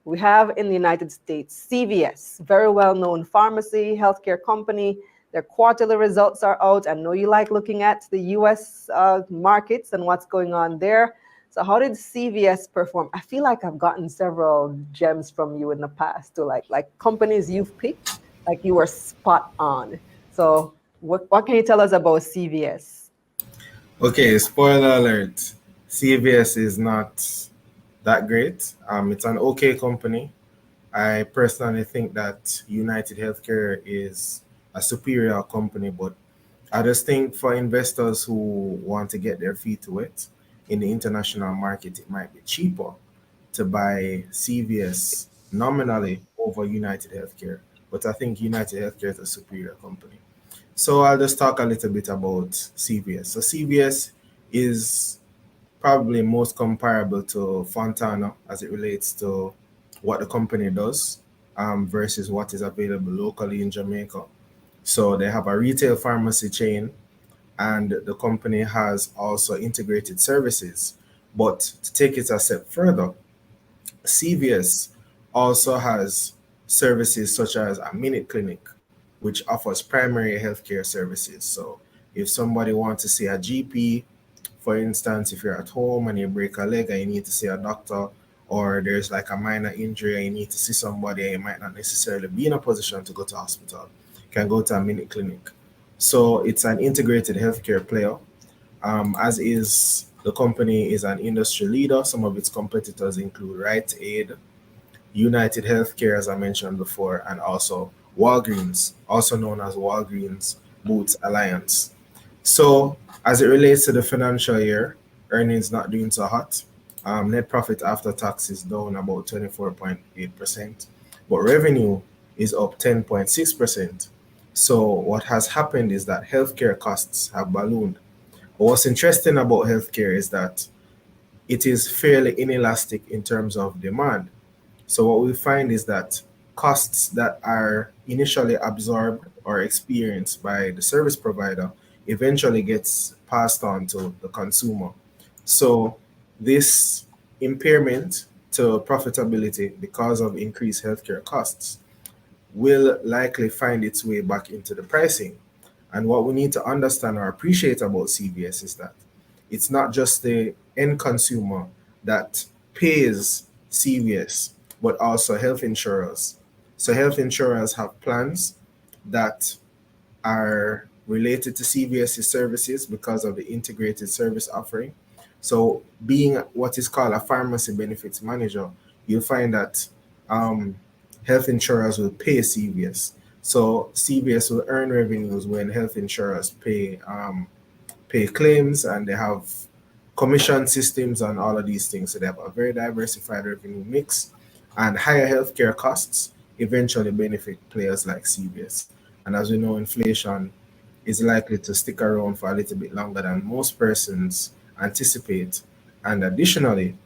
We have in the United States CVS, very well-known pharmacy, healthcare company. Their quarterly results are out. I know you like looking at the US markets and what's going on there. So how did CVS perform? I feel like I've gotten several gems from you in the past to like companies you've picked, like you were spot on. So what can you tell us about CVS? Okay, spoiler alert. CVS is not that great. It's an okay company. I personally think that United Healthcare is a superior company, but I just think for investors who want to get their feet wet in the international market, it might be cheaper to buy CVS nominally over United Healthcare. But I think United Healthcare is a superior company. So I'll just talk a little bit about CVS. So CVS is probably most comparable to Fontana as it relates to what the company does versus what is available locally in Jamaica. So they have a retail pharmacy chain, and the company has also integrated services. But to take it a step further, CVS also has services such as a minute clinic, which offers primary healthcare services. So if somebody wants to see a GP, for instance, if you're at home and you break a leg and you need to see a doctor, or there's like a minor injury and you need to see somebody and you might not necessarily be in a position to go to hospital, you can go to a minute clinic. So it's an integrated healthcare player. As is the company is an industry leader. Some of its competitors include Rite Aid, United Healthcare, as I mentioned before, and also Walgreens, also known as Walgreens Boots Alliance. So, as it relates to the financial year, earnings not doing so hot. Net profit after tax is down about 24.8%, but revenue is up 10.6%. So, what has happened is that healthcare costs have ballooned. But what's interesting about healthcare is that it is fairly inelastic in terms of demand. So what we find is that costs that are initially absorbed or experienced by the service provider eventually gets passed on to the consumer. So this impairment to profitability because of increased healthcare costs will likely find its way back into the pricing. And what we need to understand or appreciate about CVS is that it's not just the end consumer that pays CVS, but also health insurers. So health insurers have plans that are related to CVS's services because of the integrated service offering. So being what is called a pharmacy benefits manager, you'll find that um, health insurers will pay CVS. So CVS will earn revenues when health insurers pay claims, and they have commission systems and all of these things. So they have a very diversified revenue mix, and higher healthcare costs eventually benefit players like CVS. And as we know, inflation is likely to stick around for a little bit longer than most persons anticipate. And additionally,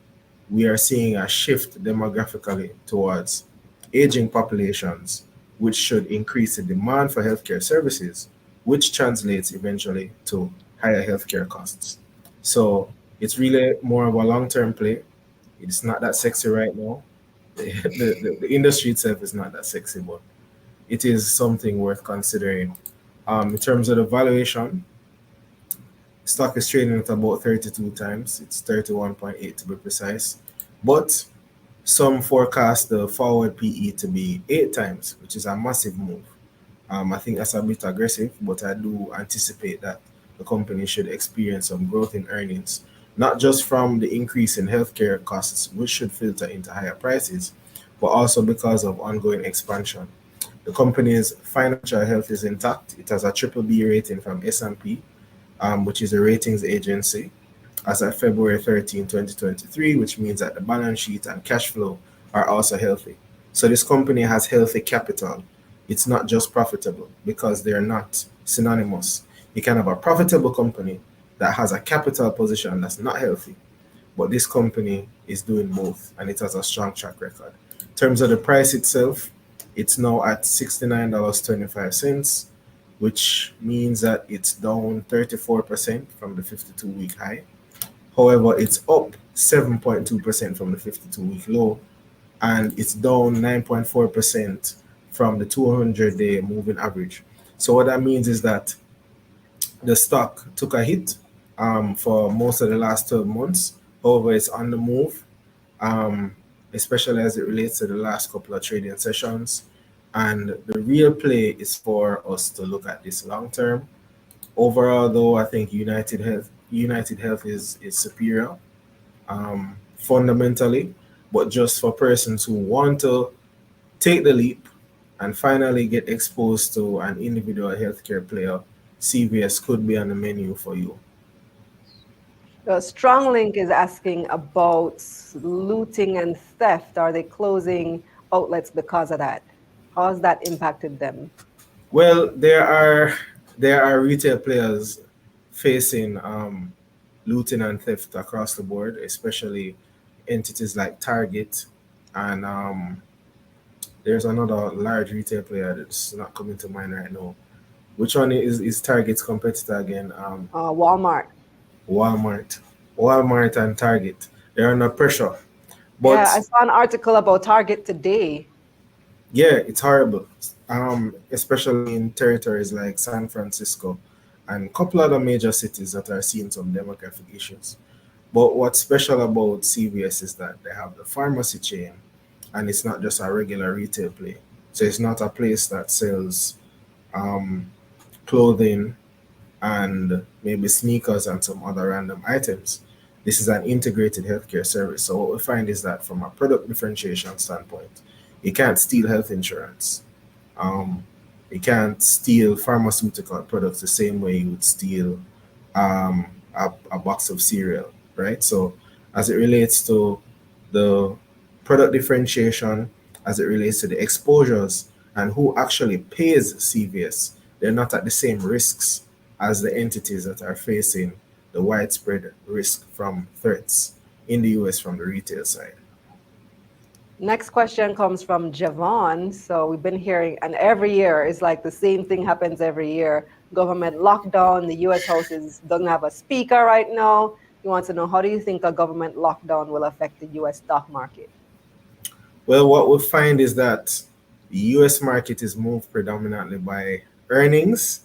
we are seeing a shift demographically towards aging populations, which should increase the demand for healthcare services, which translates eventually to higher healthcare costs. So it's really more of a long-term play. It's not that sexy right now. The industry itself is not that sexy, but it is something worth considering. In terms of the valuation, stock is trading at about 32 times. It's 31.8 to be precise. But some forecast the forward PE to be 8 times, which is a massive move. I think that's a bit aggressive, but I do anticipate that the company should experience some growth in earnings, not just from the increase in healthcare costs, which should filter into higher prices, but also because of ongoing expansion. The company's financial health is intact. It has a triple B rating from S&P, which is a ratings agency, as of February 13, 2023, which means that the balance sheet and cash flow are also healthy. So this company has healthy capital. It's not just profitable, because they're not synonymous. You can have a profitable company that has a capital position that's not healthy, but this company is doing both, and it has a strong track record. In terms of the price itself, it's now at $69.25, which means that it's down 34% from the 52-week high. However, it's up 7.2% from the 52-week low. and it's down 9.4% from the 200-day moving average. So what that means is that the stock took a hit for most of the last 12 months. However, it's on the move, um, especially as it relates to the last couple of trading sessions. And the real play is for us to look at this long term. Overall, though, I think United Health is superior fundamentally, but just for persons who want to take the leap and finally get exposed to an individual healthcare player, CVS could be on the menu for you. Strong Link is asking about looting and theft. Are they closing outlets because of that? How has that impacted them? Well, there are retail players facing looting and theft across the board, especially entities like Target, and there's another large retail player that's not coming to mind right now. Which one is Target's competitor again? Walmart. Walmart. Walmart and Target. They're under pressure. Yeah, But I saw an article about Target today. yeah, it's horrible. Especially in territories like San Francisco and a couple other major cities that are seeing some demographic issues. But what's special about CVS is that they have the pharmacy chain, and it's not just a regular retail play. So it's not a place that sells um, clothing and maybe sneakers and some other random items. This is an integrated healthcare service. So what we find is that from a product differentiation standpoint, you can't steal health insurance. Um, you can't steal pharmaceutical products the same way you would steal a box of cereal, right? So as it relates to the product differentiation, as it relates to the exposures and who actually pays CVS, they're not at the same risks as the entities that are facing the widespread risk from threats in the US from the retail side. Next question comes from Javon. So we've been hearing, and every year it's like the same thing happens every year. Government lockdown. The U.S. House doesn't have a speaker right now. He wants to know, how do you think a government lockdown will affect the U.S. stock market? Well, what we find is that the US market is moved predominantly by earnings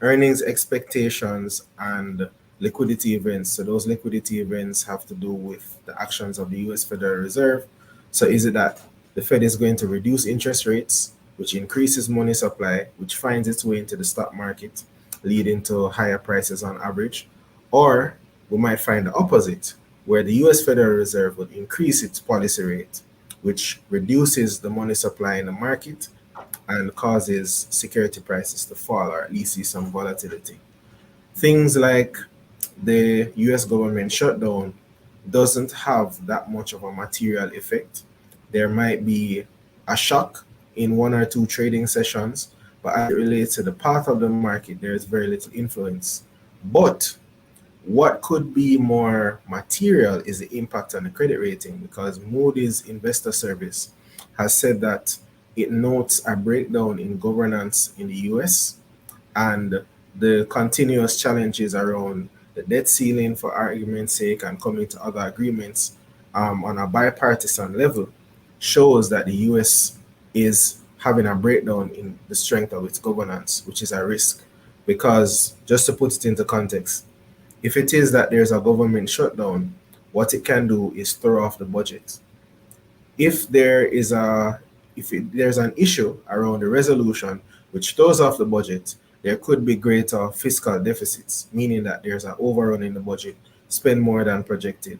expectations, and liquidity events. So those liquidity events have to do with the actions of the US Federal Reserve. So is it that the Fed is going to reduce interest rates, which increases money supply, which finds its way into the stock market, leading to higher prices on average? Or we might find the opposite, where the US Federal Reserve would increase its policy rate, which reduces the money supply in the market and causes security prices to fall, or at least see some volatility. Things like the US government shutdown doesn't have that much of a material effect. There might be a shock in one or two trading sessions, but as it relates to the path of the market, there is very little influence. But what could be more material is the impact on the credit rating, because Moody's Investor Service has said that it notes a breakdown in governance in the US and the continuous challenges around the debt ceiling, for argument's sake, and coming to other agreements on a bipartisan level shows that the US is having a breakdown in the strength of its governance, which is a risk. Because just to put it into context, if it is that there's a government shutdown, what it can do is throw off the budget. If there is a if there's an issue around the resolution which throws off the budget, there could be greater fiscal deficits, meaning that there's an overrun in the budget, spend more than projected.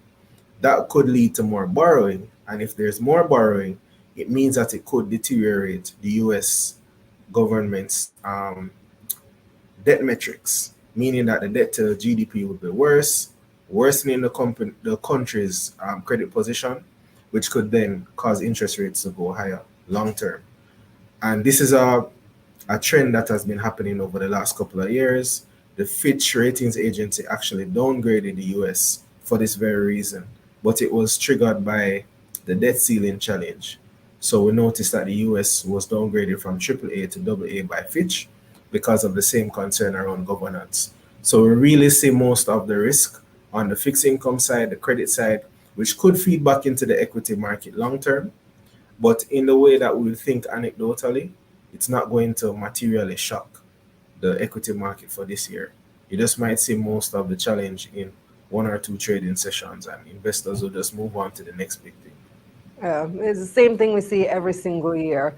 That could lead to more borrowing, and if there's more borrowing, it means that it could deteriorate the US government's debt metrics, meaning that the debt to GDP would be worse, worsening the country's credit position, which could then cause interest rates to go higher long term. And this is a trend that has been happening over the last couple of years. The Fitch Ratings Agency actually downgraded the US for this very reason, but it was triggered by the debt ceiling challenge. So we noticed that the US was downgraded from AAA to AA by Fitch because of the same concern around governance. So we really see most of the risk on the fixed income side, the credit side, which could feed back into the equity market long term. But in the way that we think anecdotally, it's not going to materially shock the equity market for this year. You just might see most of the challenge in one or two trading sessions, and investors will just move on to the next big thing. It's the same thing we see every single year.